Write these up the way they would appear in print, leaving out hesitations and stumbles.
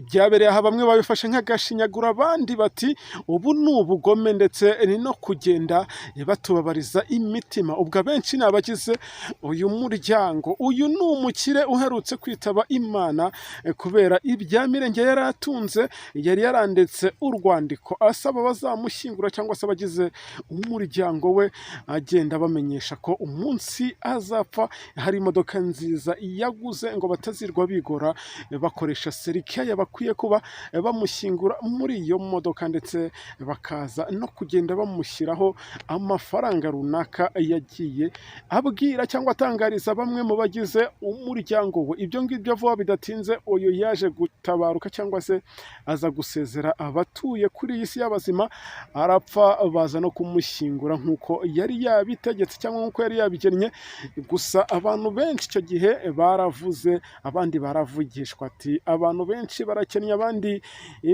byabereye aha bamwe babifashe nk'agashinyaguro abandi bati ubu ni ubugome ndetse ni no kugenda batubabariza imitima. Ubwo abenshi ni abagize uyu muryango. Uyu ni umukire uherutse kwitaba Imana kubera ibya mirenge yari atunze, yari yaranditse urwandiko asaba bazamushyingura cyangwa se abagize umuryango we, agenda bamenyesha ko umunsi azapfa hari imodoka nziza yaguze ngo batazirwa bigora bakoresha serikaya, bakwiye kuba bamushyingura muri iyo modoka ndetse bakaza no kugenda bamushyiraho amafaranga runaka yagiye abwira cyangwa atangariza bamwe mu bagize umuryango we. Ibyo ngibyo vuba bidatinze uyu yaje gutabaruka cyangwa se aza gusezera abatuye kuri iyi si y'abazima, arapfa baza no kumushyingura nk'uko yari yabitegetse cyangwa nk'uko yari yabigennye. Gusa abantu benshi icyo gihe baravuze, abandi baravugishwa ati abantu benshi barakennye, abandi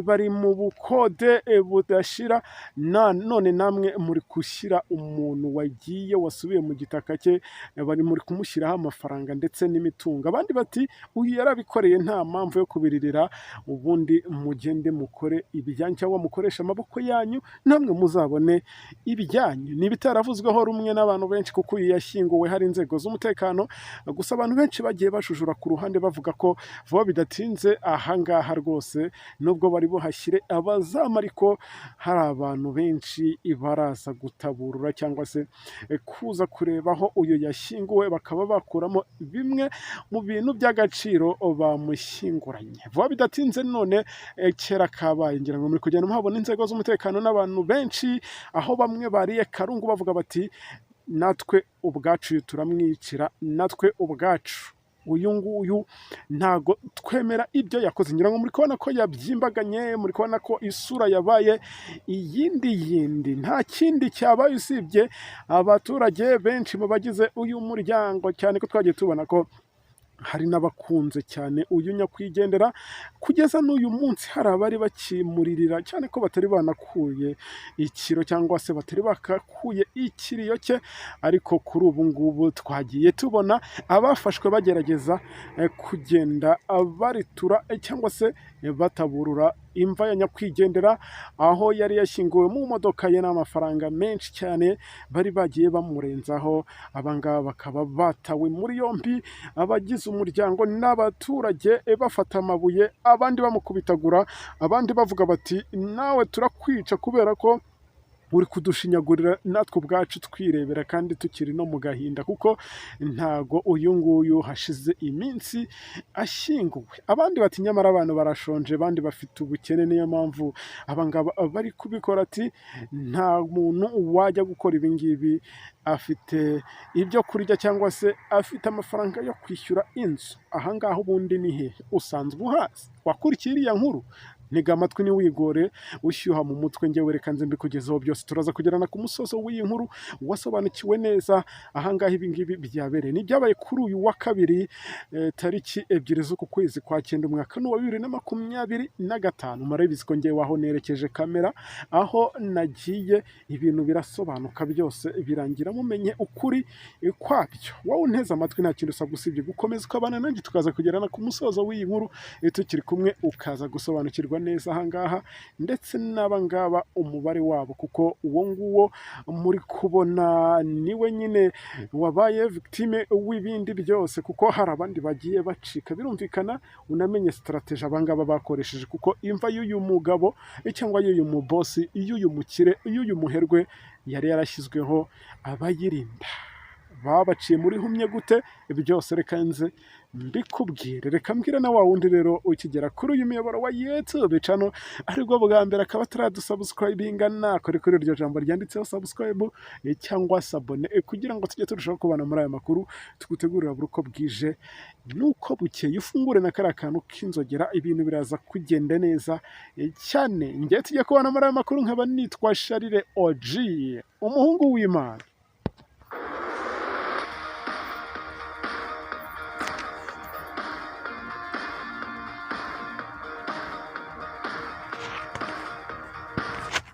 bari mu bukode budashira, none namwe muri gushyira umuntu wagiye wasubiye mu gitaka cye, bari muri kumushyiraho amafaranga ndetse n'imitungo. Abandi bati uyu yarabikoreye nta mpamvu yo kubiririra, ubundi mugende mukore ibijyanye cyangwa mukoresha amaboko yanyu namwe muzabone ibijyanye. Ni ibitaravuzweho rumwe n'abantu benshi kuko uyu yashyinguwe hari inzego z'umutekano, gusa abantu benshi bagiye bajujura ku ruhande bavuga ko vuba bidatinze ahangaha rwose nubwo bari buhashyire abazamu, ariko hari abantu benshi baraza gutaburura cyangwa se kuza kureba aho uyu yashyinguwe, bakaba bakuramo bimwe mu bintu by'agaciro bamushyinguranye. Vuba bidatinze none kera kabaye, ngira ngo muri kugenda muhabona inzego z'umutekano n'abantu benshi, aho bamwe bariye karungu bavuga bati natwe ubwacu turamwicira, natwe ubwacu uyu nguyu ntago twemera ibyo yakoze. Ngira ngo muri kubona ko yabyimbaganye, muri kubona ko isura yabaye iyindi, nta kindi cyabaye usibye abaturage benshi mu bagize uyu muryango, cyane ko twagiye tubona ko hari n'abakunze cyane uyu nyakwigendera. Kugeza n'uyu munsi hari abari bakimuririra cyane ko batari banakuye ikiro cyangwa se batari bakakuye ikiriyo cye, ariko kuri ubu ngubu twagiye tubona abafashwe bagerageza kugenda baritura cyangwa se bataburura imva ya nyakwigendera, aho yari yashyinguwe mu modoka ye n'amafaranga menshi cyane bari bagiye bamurenzaho. Abangaba bakaba batawe muri yombi, abagize umuryango n'abaturage bafata amabuye, abandi bamukubitagura, abandi bavuga bati nawe turakwica kubera ko uri kudushinyagurira natwe ubwacu twirebera kandi tukiri no mu gahinda, kuko ntago uyu nguyu hashize iminsi ashyinguwe. Abandi bati nyamara abantu barashonje, abandi bafite ubukene, niyo mpamvu abangaba bari kubikora. Ati nta muntu wajya gukora ibi ngibi afite ibyo kurya cyangwa se afite amafaranga yo kwishyura inzu. Ahangaha ubundi ni hehe? Usanzwe uhazi? Wakurikiye iriya nkuru? Ntega amatwi ntiwigore ushyuha mu mutwe, njyewe reka nze mbikugezeho byose. Turaza kugerana ku musozo w'iyi nkuru wasobanukiwe neza ahangaha ibi ngibi byabereye. Ni byabaye kuri uyu wa kabiri tariki 2 z'uku kwezi kwa 9 umwaka wa 2025. Murabizi ko njyewe aho nerekeje kamera, aho nagiye ibintu birasobanuka byose birangira mumenye ukuri kwabyo. Wowe unteze amatwi nta kintu usabwa usibye gukomeza ukabana nanjye, tukaza kugerana ku musozo w'iyi nkuru tukiri kumwe, ukaza gusobanukirwa neza ahangaha ndetse n'abangaba umubare wabo, kuko uwo nguwo muri kubona niwe nyine wabaye victime w'ibindi byose, kuko hari abandi bagiye bacika. Birumvikana unamenye strategy abangaba bakoresheje, kuko imva y'uyu mugabo cyangwa y'uyu mubosi, y'uyu mukire, y'uyu muherwe yari yarashyizweho abayirinda. Babaciye muri humye gute byose reka nze mbikubwire. Reka mbwira na wa wundi rero ukigera kuri uyu muyoboro wa YouTube channel aribwo bwa mbere akaba ataradusubscribinga, nakore kuri iryo jambo ryanditseho subscribe cyangwa sabone, kugira ngo tujye turushaho kubana muri aya makuru tugutegurira buri uko bwije nuko bukeye. Ufungure na kariya kantu k'inzogera, ibintu biraza kugenda neza cyane. Njye tujye kubana muri aya makuru, nkaba nitwa Sharire OG, umuhungu w'Imana.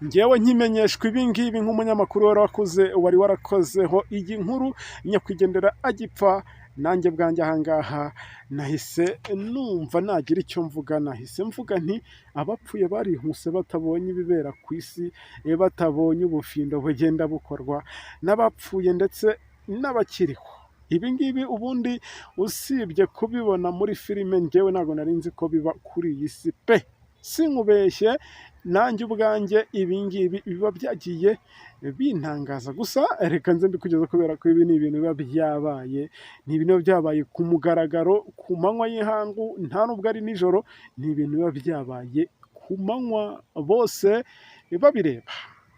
Ngewe nkimenyeshwa ibi ngibi nk'umunyamakuru wari warakozeho iyi nkuru nyakwigendera agipfa, nanjye bwanjye aha ngaha nahise numva nagira icyo mvuga, nahise mvuga nti abapfuye barihuse batabonye ibibera ku isi, batabonye ubufindo bugenda bukorwa n'abapfuye ndetse n'abakiriho. Ibi ngibi ubundi usibye kubibona muri filime, njyewe ntabwo nari nzi ko biba kuri iyi si pe, sinkubeshye nanjye ubwanjye ibi ngibi biba byagiye bintangaza. Gusa reka nze mbikugeza kubera ko ibi ni ibintu biba byabaye, ni ibintu biba byabaye ku mugaragaro ku manywa y'ihangu, nta nubwo ari nijoro, ni ibintu biba byabaye ku manywa bose babireba.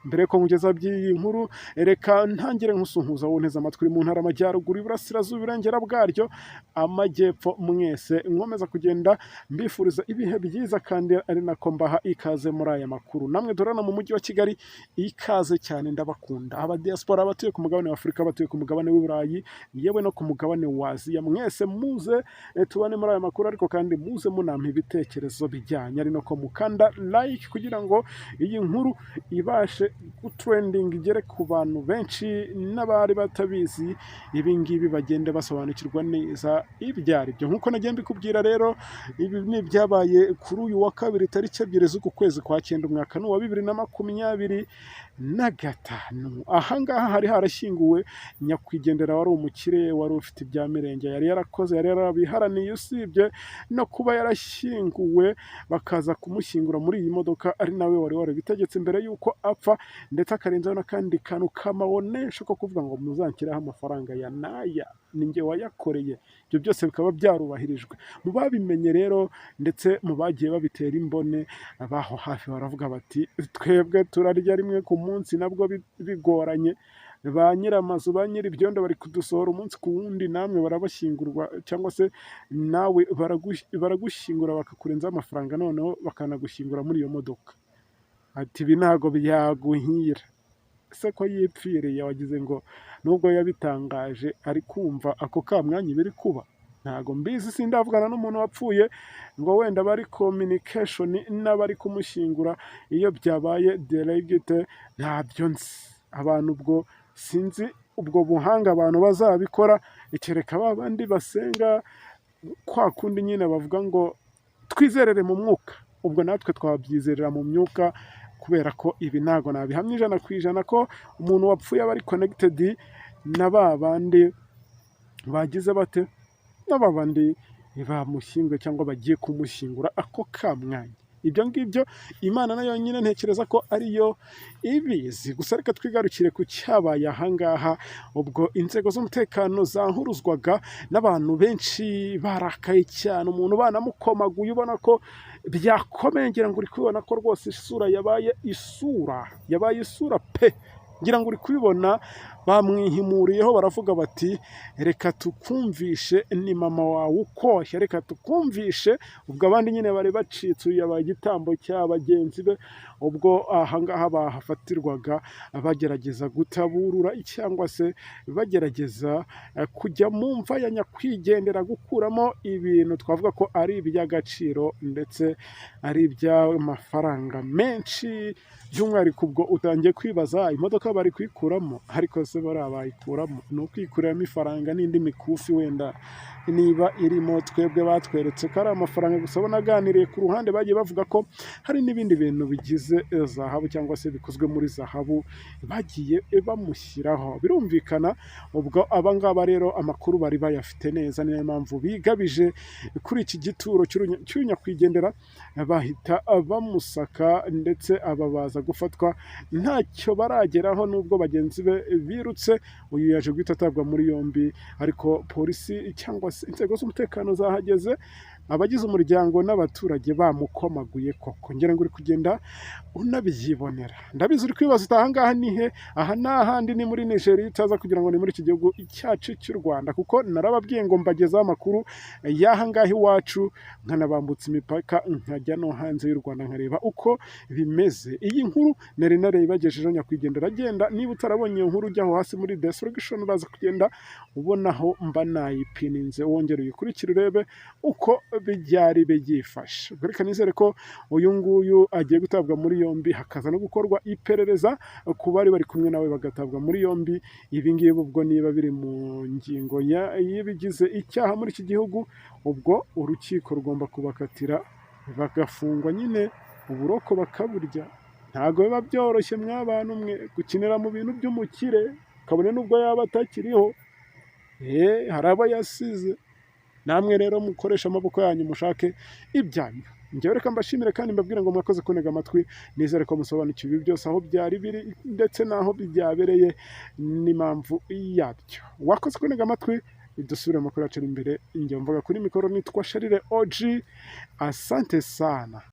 Mbere ko nkugeza by'iyi nkuru, reka ntangire nkusuhuza wowe unteze amatwi mu ntara Amajyaruguru, Iburasirazuba, Iburengera bwaryo, Amajyepfo, mwese nkomeza kugenda mbifuriza ibihe byiza kandi ari nako mbaha ikaze muri aya makuru. Namwe durana mu mujyi wa Kigali, ikaze cyane, ndabakunda. Abadiaspora, abatuye ku mugabane wa Afurika, abatuye ku mugabane w'i Burayi, yewe no ku mugabane wa Aziya, mwese muze tubane muri aya makuru, ariko kandi muze munampa ibitekerezo bijyanye, ari nako mukanda like kugira ngo iyi nkuru ibashe gutrending, igere ku bantu benshi n'abari batabizi ibi ngibi bagende basobanukirwa neza ibyo ari byo. Nk'uko nagiye mbikubwira rero, ibi ni ibyabaye kuri uyu wa kabiri tariki 2 z'uku kwezi kwa 9 umwaka wa 2025. Aha ngaha hari harashyinguwe nyakwigendera wari umukire, wari ufite ibya mirenge, yari yarakoze, yari yarabiharaniye, usibye no kuba yarashyinguwe bakaza kumushyingura muri iyi modoka, ari nawe wari warabitegetse mbere y'uko apfa, ndetse akarenzaho n'akandi kantu k'amabonesho ko kuvuga ngo muzanshyiraho amafaranga ya naya, ni njye wayakoreye. Ibyo byose bikaba byarubahirijwe. Mu babimenye rero ndetse mu bagiye babitera imbone, abaho hafi baravuga bati twebwe turarya rimwe ku munsi, nabwo bigoranye. Ba nyir'amazu, ba nyir'ibyondo bari kudusohora umunsi ku wundi, namwe barabashyingurwa cyangwa se nawe baragushyingura bakakurenzaho amafaranga, noneho bakanagushyingura muri iyo modoka. Ati ibi ntago byaguhira. Se ko yipfiriye, wagize ngo nubwo yabitangaje ari kumva ako kamwanya biri kuba? Ntago mbizi, sindavugana n'umuntu wapfuye ngo wenda bari communication n'abari kumushyingura, iyo byabaye delegate ntabyo nzi. Abantu ubwo sinzi ubwo buhanga abantu bazabikora, kereka ba bandi basenga kwa kundi nyine bavuga ngo twizerere mu mwuka. Ubwo natwe twabyizerera mu myuka, kubera ko ibi ntago nabihamya 100% ko umuntu wapfuye aba ari connected na ba bandi bagize bate, na ba bandi bamushyinguye cyangwa bagiye kumushyingura ako kamwanya. Ibyo ngibyo Imana nayo nyine ntekereza ko ariyo ibizi. Gusa reka twigarukire ku cyabaye aha ngaha, ubwo inzego z'umutekano zankuruzwaga n'abantu benshi barakaye cyane, umuntu banamukomaguye ubona ko byakomeye, ngira ngo uri kubibona ko rwose isura yabaye isura pe, ngira ngo uri kubibona. Bamwihimuriyeho baravuga bati reka tukumvishe ni mama wawe ukoshya, reka tukumvishe. Ubwo abandi nyine bari bacitse, yabaye igitambo cy'abagenzi be. Ubwo aha ngaha bahafatirwaga bagerageza gutaburura cyangwa se bagerageza kujya mu mva ya nyakwigendera, gukuramo ibintu twavuga ko ari iby'agaciro ndetse ari iby'amafaranga menshi. By'umwihariko ubwo utangiye kwibaza imodoka bari kuyikuramo, ariko se barabayikuramo ni ukwikuramo ifaranga n'indi mikufi wenda niba irimo. Twebwe batweretse ko ari amafaranga gusa. Bonaganiriye ku ruhande bagiye bavuga ko hari n'ibindi bintu bigize zahabu cyangwa se bikozwe muri zahabu bagiye bamushyiraho. Birumvikana ubwo abangaba rero amakuru bari bayafite neza, niyo mpamvu bigabije kuri iki gituro cy'unyakwigendera, bahita bamusaka ndetse ababaza gufatwa. Ntacyo barageraho nubwo bagenzi be birutse. Uyu yaje guhita atabwa muri yombi, ariko polisi cyangwa se inzego z'umutekano zahageze, abagize umuryango n'abaturage bamukomaguye koko. Ngira ngo uri kugenda unabyibonera. Ndabizi uri kwibaza aha ngaha ni he? Aha n'ahandi ni muri Nigeria, utaza kugira ngo ni muri iki gihugu cyacu cy'u Rwanda, kuko narababwiye ngo mbagezaho amakuru y'aha ngaha iwacu, nkanabambutsa imipaka nkajya no hanze y'u Rwanda nkareba uko bimeze. Iyi nkuru nari narayibagejejeho nyakwigendera agenda. Niba utarabonye iyo nkuru, ujyaho hasi muri description uraza kugenda ubonaho mba nayipininze, wongere uyikurikire urebe uko byari byifashe. Ubwo reka nizere ko uyu nguyu agiye gutabwa muri yombi, hakaza no gukorwa iperereza ku bari bari kumwe nawe bagatabwa muri yombi. Ibi ngibi ubwo niba biri mu ngingo y'ibigize icyaha muri iki gihugu, ubwo urukiko rugomba kubakatira bagafungwa nyine uburoko bakaburya. Ntabwo biba byoroshye mw'abantu mwe gukinira mu bintu by'umukire, kabone n'ubwo yaba atakiriho, hari abo yasize. Namwe rero mukoresha amaboko yanyu mushake ibyanyu. Njyewe reka mbashimire kandi mbabwire ngo mwakoze kuntega amatwi, nizere ko musobanukiwe ibi byose aho byari biri ndetse n'aho byabereye n'impamvu yabyo. Wakoze kuntega amatwi, dusubire mu makuru yacu ari imbere. Njye mvuga kuri mikoro nitwa Sharire OG, asante sana.